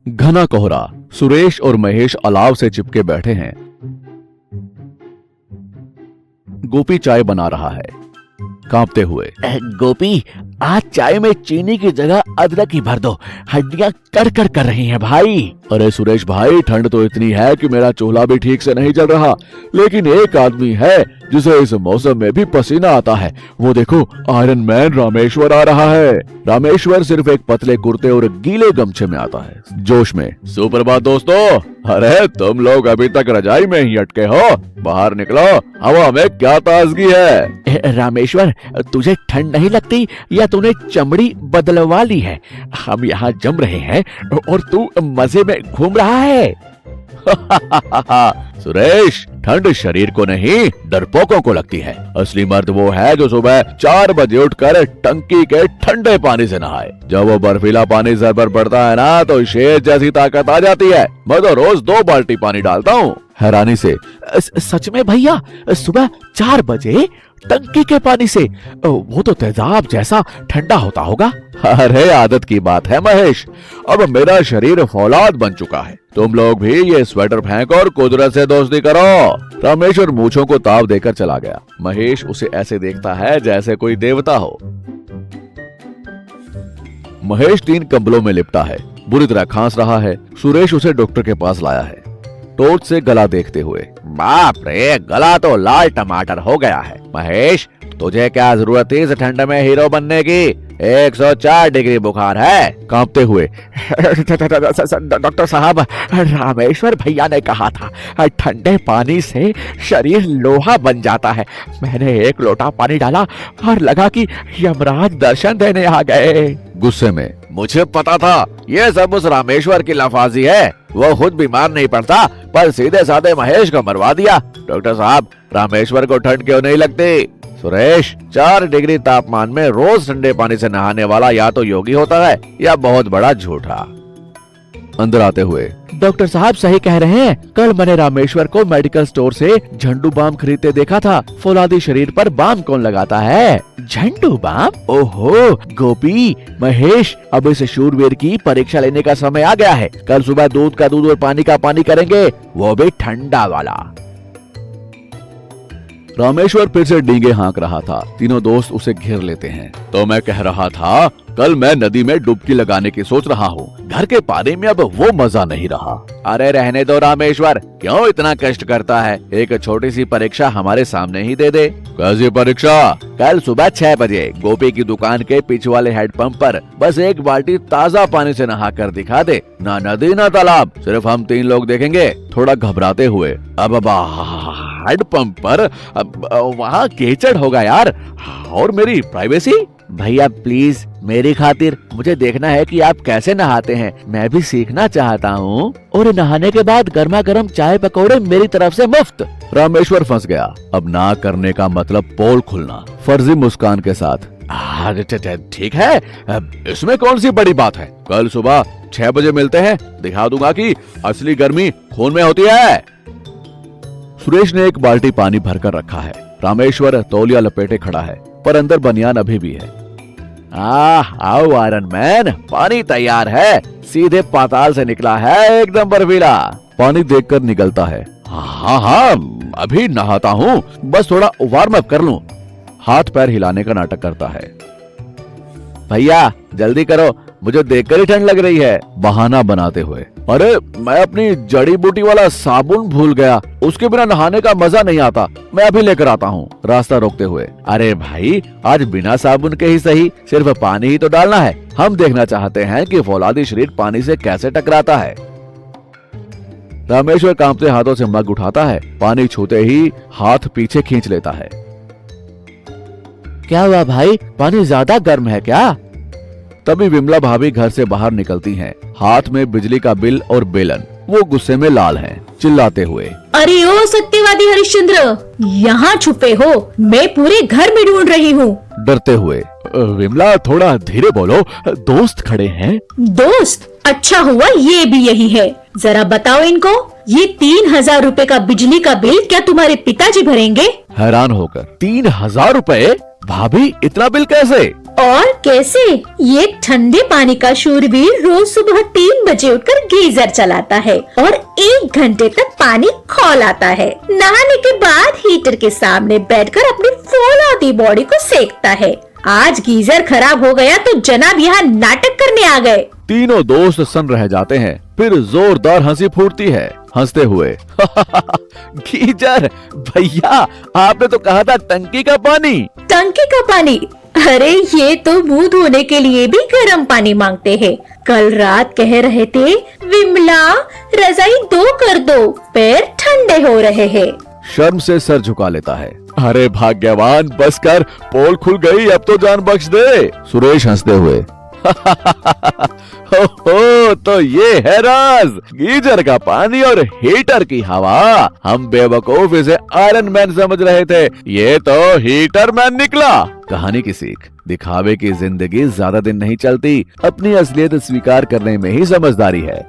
घना कोहरा। सुरेश और महेश अलाव से चिपके बैठे हैं। गोपी चाय बना रहा है कांपते हुए। गोपी, आज चाय में चीनी की जगह अदरक ही भर दो, हड्डियां कड़कड़ कर रही हैं भाई। अरे सुरेश भाई, ठंड तो इतनी है कि मेरा चूल्हा भी ठीक से नहीं चल रहा, लेकिन एक आदमी है जिसे इस मौसम में भी पसीना आता है। वो देखो, आयरन मैन रामेश्वर आ रहा है। रामेश्वर सिर्फ एक पतले कुर्ते और गीले गमछे में आता है, जोश में। सुप्रभात दोस्तों। अरे तुम लोग अभी तक रजाई में ही अटके हो, बाहर निकलो, हवा में क्या ताजगी है। रामेश्वर, तुझे ठंड नहीं लगती या तूने चमड़ी बदलवा ली है? हम यहाँ जम रहे हैं और तू मजे में घूम रहा है। सुरेश, ठंड शरीर को नहीं डरपोकों को लगती है। असली मर्द वो है जो सुबह 4 बजे उठकर टंकी के ठंडे पानी से नहाए। जब वो बर्फीला पानी सर पर पड़ता है ना, तो शेर जैसी ताकत आ जाती है। मैं तो रोज 2 बाल्टी पानी डालता हूँ। हैरानी से, सच में भैया? सुबह 4 बजे टंकी के पानी से? वो तो तेजाब जैसा ठंडा होता होगा। अरे आदत की बात है महेश, अब मेरा शरीर फौलाद बन चुका है। तुम लोग भी ये स्वेटर फेंको और कुदरत से दोस्ती करो। रामेश्वर मूंछों को ताव देकर चला गया। महेश उसे ऐसे देखता है जैसे कोई देवता हो। महेश 3 कंबलों में लिपटा है, बुरी तरह खांस रहा है। सुरेश उसे डॉक्टर के पास लाया है, टोर्च से गला देखते हुए। बाप रे, गला तो लाल टमाटर हो गया है। महेश, तुझे क्या जरूरत थी इस ठंड में हीरो बनने की? 104 डिग्री बुखार है। कांपते हुए, डॉक्टर साहब, रामेश्वर भैया ने कहा था ठंडे पानी से शरीर लोहा बन जाता है। मैंने 1 लोटा पानी डाला और लगा कि यमराज दर्शन देने आ गए। गुस्से में, मुझे पता था ये सब उस रामेश्वर की लफाजी है। वो खुद बीमार नहीं पड़ता, पर सीधे साधे महेश को मरवा दिया। डॉक्टर साहब, रामेश्वर को ठंड क्यों नहीं लगती? सुरेश, 4 डिग्री तापमान में रोज ठंडे पानी से नहाने वाला या तो योगी होता है या बहुत बड़ा झूठा। अंदर आते हुए, डॉक्टर साहब सही कह रहे हैं। कल मैंने रामेश्वर को मेडिकल स्टोर से झंडू बाम खरीदते देखा था। फौलादी शरीर पर बाम कौन लगाता है? झंडू बाम? ओहो गोपी, महेश, अब इस शूरवीर की परीक्षा लेने का समय आ गया है। कल सुबह दूध का दूध और पानी का पानी करेंगे, वो भी ठंडा वाला। रामेश्वर फिर से डींगे हाँक रहा था। तीनों दोस्त उसे घेर लेते हैं। तो मैं कह रहा था, कल मैं नदी में डुबकी लगाने की सोच रहा हूँ। घर के पानी में अब वो मजा नहीं रहा। अरे रहने दो रामेश्वर, क्यों इतना कष्ट करता है? एक छोटी सी परीक्षा हमारे सामने ही दे दे। कैसी परीक्षा? कल सुबह 6 बजे गोपी की दुकान के पीछे वाले हैंडपंप पर बस 1 बाल्टी ताज़ा पानी से नहा कर दिखा दे। ना नदी ना तालाब, सिर्फ हम 3 लोग देखेंगे। थोड़ा घबराते हुए, अब हैंडपंप पर वहाँ कीचड़ होगा यार, और मेरी प्राइवेसी। भैया प्लीज, मेरी खातिर मुझे देखना है कि आप कैसे नहाते हैं। मैं भी सीखना चाहता हूँ। और नहाने के बाद गर्मा गर्म चाय पकौड़े मेरी तरफ से मुफ्त। रामेश्वर फंस गया। अब ना करने का मतलब पोल खुलना। फर्जी मुस्कान के साथ, ठीक है, इसमें कौन सी बड़ी बात है? कल सुबह 6 बजे मिलते हैं, दिखा दूंगा कि असली गर्मी खून में होती है। सुरेश ने 1 बाल्टी पानी भरकर रखा है। रामेश्वर तौलिया लपेटे खड़ा है, पर अंदर बनियान अभी भी है। आओ आयरन मैन, पानी तैयार है। सीधे पाताल से निकला है, एकदम बर्फीला। पानी देखकर निकलता है। हाँ, अभी नहाता हूँ, बस थोड़ा वार्म अप कर लूं। हाथ पैर हिलाने का नाटक करता है। भैया जल्दी करो, मुझे देखकर ही ठंड लग रही है। बहाना बनाते हुए, अरे मैं अपनी जड़ी बूटी वाला साबुन भूल गया, उसके बिना नहाने का मजा नहीं आता, मैं अभी लेकर आता हूँ। रास्ता रोकते हुए, अरे भाई, आज बिना साबुन के ही सही, सिर्फ पानी ही तो डालना है। हम देखना चाहते हैं कि फौलादी शरीर पानी से कैसे टकराता है। रामेश्वर कांपते हाथों से मग उठाता है। पानी छूते ही हाथ पीछे खींच लेता है। क्या हुआ भाई, पानी ज्यादा गर्म है क्या? तभी विमला भाभी घर से बाहर निकलती हैं, हाथ में बिजली का बिल और बेलन। वो गुस्से में लाल हैं, चिल्लाते हुए, अरे ओ सत्यवादी हरिश्चंद्र, यहाँ छुपे हो? मैं पूरे घर में ढूंढ रही हूँ। डरते हुए, विमला थोड़ा धीरे बोलो, दोस्त खड़े हैं। दोस्त? अच्छा हुआ ये भी यही है। जरा बताओ इनको, ये 3000 रुपए का बिजली का बिल क्या तुम्हारे पिताजी भरेंगे? हैरान होकर, 3000 रुपए? भाभी इतना बिल कैसे? और कैसे ये ठंडे पानी का शूरवीर रोज सुबह 3 बजे उठकर गीजर चलाता है और 1 घंटे तक पानी खौलाता है। नहाने के बाद हीटर के सामने बैठकर अपनी फौलादी बॉडी को सेकता है। आज गीजर खराब हो गया तो जनाब यहाँ नाटक करने आ गए। तीनों दोस्त सन्न रह जाते हैं। फिर जोरदार हंसी फूटती है, हंसते हुए। गीजर भैया, आपने तो कहा था टंकी का पानी। टंकी का पानी? अरे ये तो मुंह धोने के लिए भी गर्म पानी मांगते हैं। कल रात कह रहे थे विमला रजाई 2 कर दो, पैर ठंडे हो रहे हैं। शर्म से सर झुका लेता है। अरे भाग्यवान, बस कर, पोल खुल गई, अब तो जान बख्श दे। सुरेश हंसते हुए। हो, तो ये है राज, गीजर का पानी और हीटर की हवा। हम बेवकूफ इसे आयरन मैन समझ रहे थे, ये तो हीटर मैन निकला। कहानी की सीख, दिखावे की जिंदगी ज्यादा दिन नहीं चलती, अपनी असलियत स्वीकार करने में ही समझदारी है।